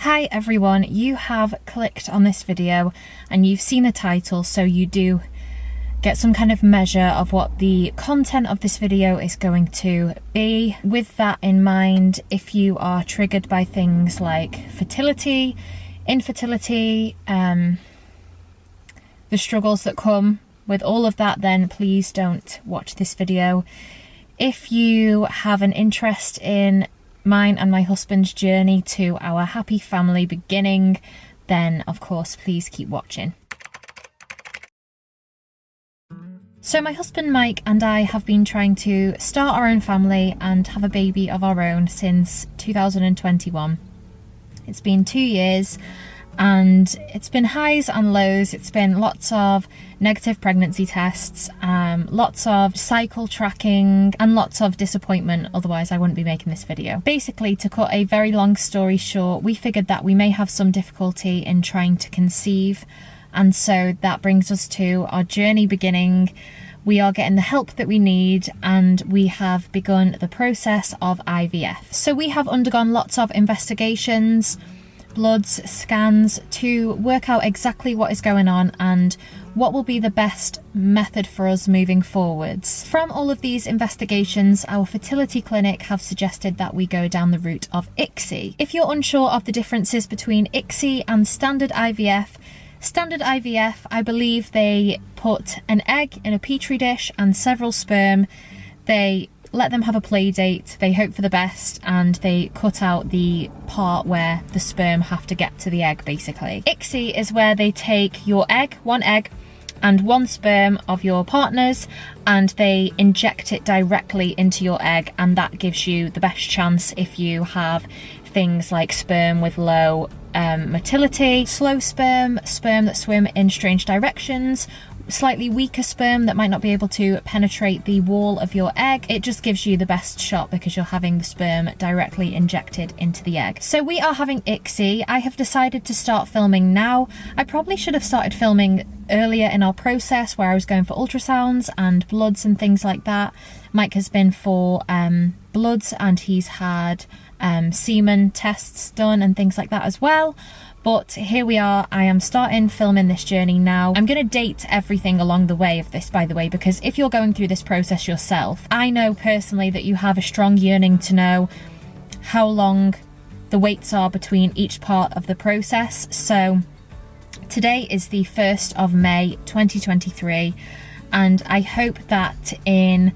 Hi everyone, you have clicked on this video and you've seen the title, so you do get some kind of measure of what the content of this video is going to be. With that in mind, if you are triggered by things like fertility, infertility, the struggles that come with all of that, then please don't watch this video. If you have an interest in mine and my husband's journey to our happy family beginning, then of course please keep watching. So my husband Mike and I have been trying to start our own family and have a baby of our own since 2021. It's been 2 years and it's been highs and lows. It's been lots of negative pregnancy tests, lots of cycle tracking and lots of disappointment, otherwise I wouldn't be making this video. Basically, to cut a very long story short, we figured that we may have some difficulty in trying to conceive, and so that brings us to our journey beginning. We are getting the help that we need and we have begun the process of IVF. So we have undergone lots of investigations, bloods, scans to work out exactly what is going on and what will be the best method for us moving forwards. From all of these investigations, our fertility clinic have suggested that we go down the route of ICSI. If you're unsure of the differences between ICSI and standard IVF, I believe they put an egg in a petri dish and several sperm. They let them have a play date, they hope for the best, and they cut out the part where the sperm have to get to the egg, basically. ICSI is where they take your egg, one egg, and one sperm of your partner's, and they inject it directly into your egg, and that gives you the best chance if you have things like sperm with low motility, slow sperm that swim in strange directions, slightly weaker sperm that might not be able to penetrate the wall of your egg. It just gives you the best shot because you're having the sperm directly injected into the egg. So we are having ICSI. I have decided to start filming now. I probably should have started filming earlier in our process where I was going for ultrasounds and bloods and things like that. Mike has been for bloods and he's had semen tests done and things like that as well. But here we are, I am starting filming this journey now. I'm going to date everything along the way of this, by the way, because if you're going through this process yourself, I know personally that you have a strong yearning to know how long the waits are between each part of the process. So today is the 1st of May 2023, and I hope that in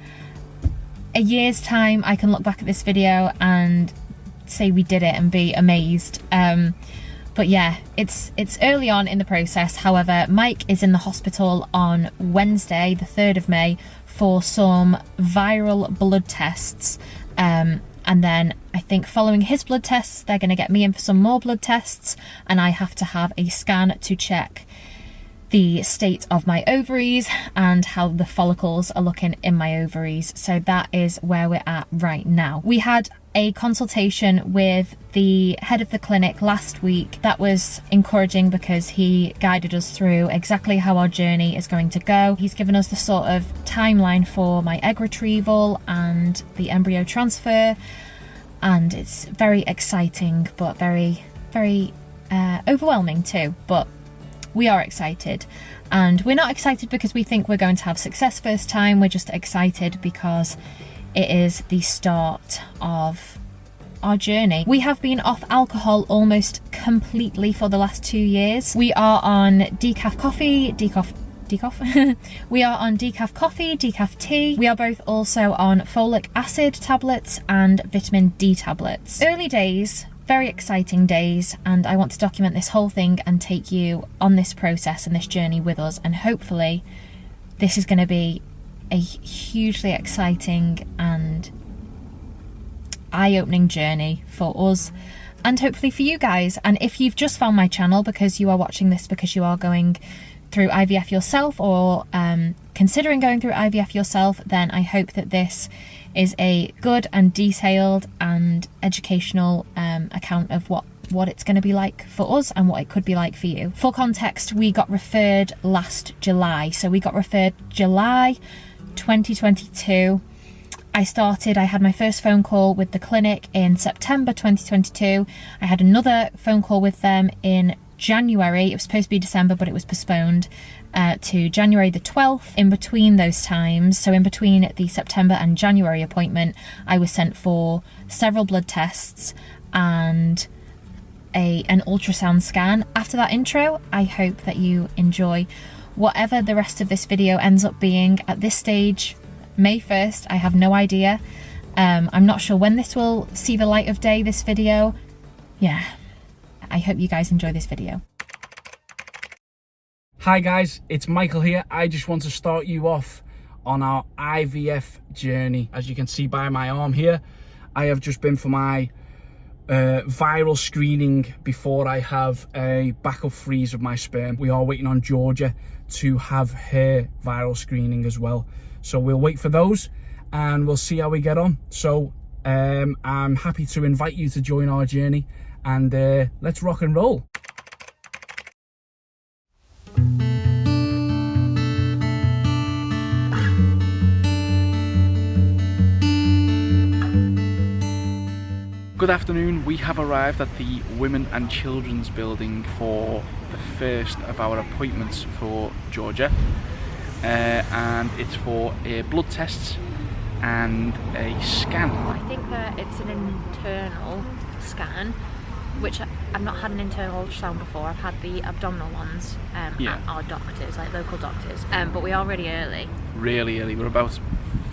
a year's time I can look back at this video and say we did it and be amazed. But yeah, it's early on in the process. However, Mike is in the hospital on Wednesday, the 3rd of May, for some viral blood tests. And then I think following his blood tests, they're going to get me in for some more blood tests, and I have to have a scan to check the state of my ovaries and how the follicles are looking in my ovaries. So that is where we're at right now. We had a consultation with the head of the clinic last week. That was encouraging because he guided us through exactly how our journey is going to go. He's given us the sort of timeline for my egg retrieval and the embryo transfer, and it's very exciting but very overwhelming too. But we are excited, and we're not excited because we think we're going to have success first time. We're just excited because it is the start of our journey. We have been off alcohol almost completely for the last 2 years. We are on decaf coffee, we are on decaf coffee, decaf tea. We are both also on folic acid tablets and vitamin D tablets. Early days, very exciting days, and I want to document this whole thing and take you on this process and this journey with us, and hopefully this is going to be a hugely exciting and eye-opening journey for us and hopefully for you guys. And if you've just found my channel because you are watching this because you are going through IVF yourself or considering going through IVF yourself, then I hope that this is a good and detailed and educational account of what it's going to be like for us and what it could be like for you. For context, we got referred last July. So we got referred July 2022 I had my first phone call with the clinic in September 2022. I had another phone call with them in January. It was supposed to be December, but it was postponed to January the 12th. In between those times, so in between the September and January appointment, I was sent for several blood tests and an ultrasound scan. After that intro, I hope that you enjoy whatever the rest of this video ends up being. At this stage, May 1st, I have no idea. I'm not sure when this will see the light of day, this video. Yeah, I hope you guys enjoy this video. Hi guys, it's Michael here. I just want to start you off on our IVF journey. As you can see by my arm here, I have just been for my viral screening before I have a backup freeze of my sperm. We are waiting on Georgia to have her viral screening as well. So we'll wait for those and we'll see how we get on. So I'm happy to invite you to join our journey and let's rock and roll. Good afternoon. We have arrived at the Women and Children's building for the first of our appointments for Georgia, and it's for blood tests and a scan. I think that it's an internal scan, which I've not had an internal ultrasound before. I've had the abdominal ones at our doctors, like local doctors, but we are really early. Really early. We're about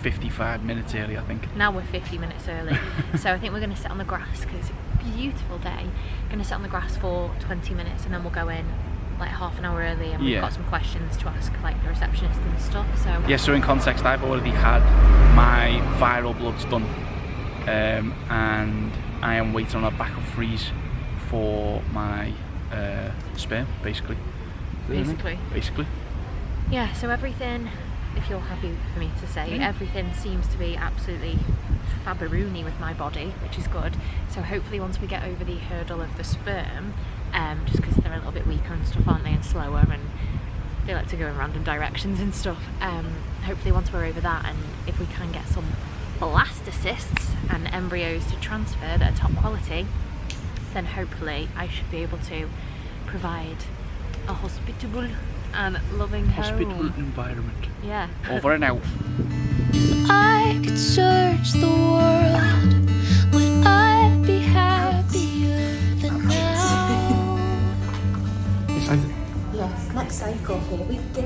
55 minutes early, I think. Now we're 50 minutes early. So I think we're going to sit on the grass because it's a beautiful day. Going to sit on the grass for 20 minutes and then we'll go in like half an hour early, and we've got some questions to ask like the receptionist and stuff. So yeah, so in context, I've already had my viral bloods done, and I am waiting on a backup freeze for my sperm, basically. Yeah, so everything, if you're happy for me to say, everything seems to be absolutely fabaroony with my body, which is good. So hopefully once we get over the hurdle of the sperm, just because they're a little bit weaker and stuff, aren't they, and slower, and they like to go in random directions and stuff, hopefully once we're over that, and if we can get some blastocysts and embryos to transfer that are top quality, then hopefully I should be able to provide a hospitable and loving hospitable environment. Yeah. Over and out. I could search the world, would I be happier than now? Yes, next cycle, here we go.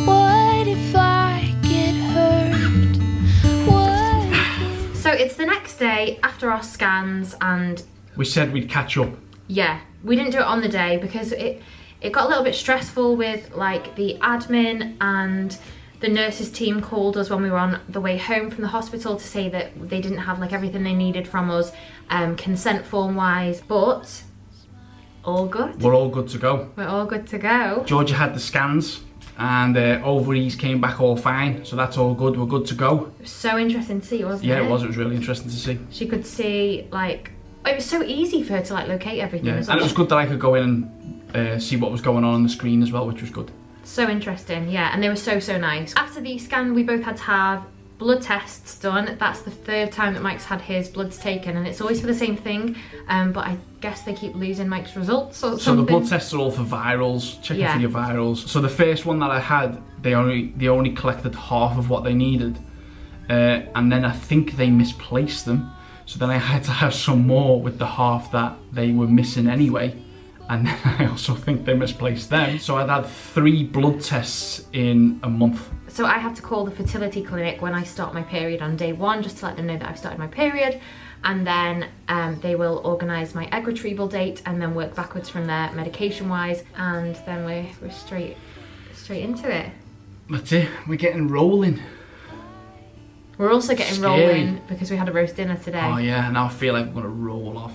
What if I get hurt? What So it's the next day after our scans, and we said we'd catch up. Yeah, we didn't do it on the day because it got a little bit stressful with like the admin, and the nurses team called us when we were on the way home from the hospital to say that they didn't have like everything they needed from us, consent form wise, but all good. We're all good to go. We're all good to go. Georgia had the scans and ovaries came back all fine, so that's all good. We're good to go. It was so interesting to see, wasn't it? Yeah, it was. It was really interesting to see. She could see like, it was so easy for her to like locate everything. Yeah, and it was good that I could go in and see what was going on the screen as well, which was good. So interesting, yeah, and they were so nice. After the scan, we both had to have blood tests done. That's the third time that Mike's had his bloods taken, and it's always for the same thing, but I guess they keep losing Mike's results or something. So the blood tests are all for virals, checking for your virals. So the first one that I had, they only collected half of what they needed, and then I think they misplaced them. So then I had to have some more with the half that they were missing anyway. And then I also think they misplaced them. So I'd had 3 blood tests in a month. So I have to call the fertility clinic when I start my period on day 1, just to let them know that I've started my period. And then they will organise my egg retrieval date and then work backwards from there medication wise. And then we're straight into it. That's it, we're getting rolling. We're also getting rolling because we had a roast dinner today. Oh yeah, now I feel like we're gonna roll off.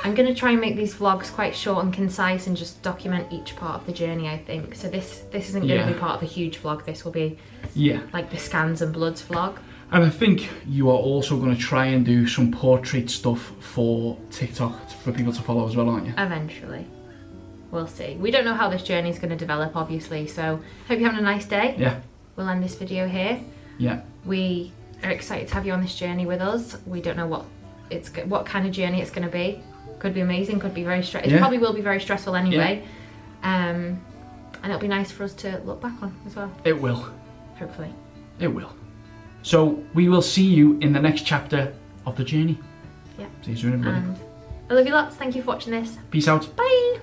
I'm gonna try and make these vlogs quite short and concise and just document each part of the journey, I think. So this isn't gonna be part of a huge vlog. This will be like the scans and bloods vlog. And I think you are also gonna try and do some portrait stuff for TikTok for people to follow as well, aren't you? Eventually. We'll see. We don't know how this journey is gonna develop, obviously, so hope you're having a nice day. Yeah. We'll end this video here. Yeah. We are excited to have you on this journey with us. We don't know what kind of journey it's going to be. Could be amazing, could be very stressful. It probably will be very stressful anyway. And it'll be nice for us to look back on as well. It will. Hopefully. It will. So we will see you in the next chapter of the journey. Yeah. See you soon, everybody. And I love you lots. Thank you for watching this. Peace out. Bye.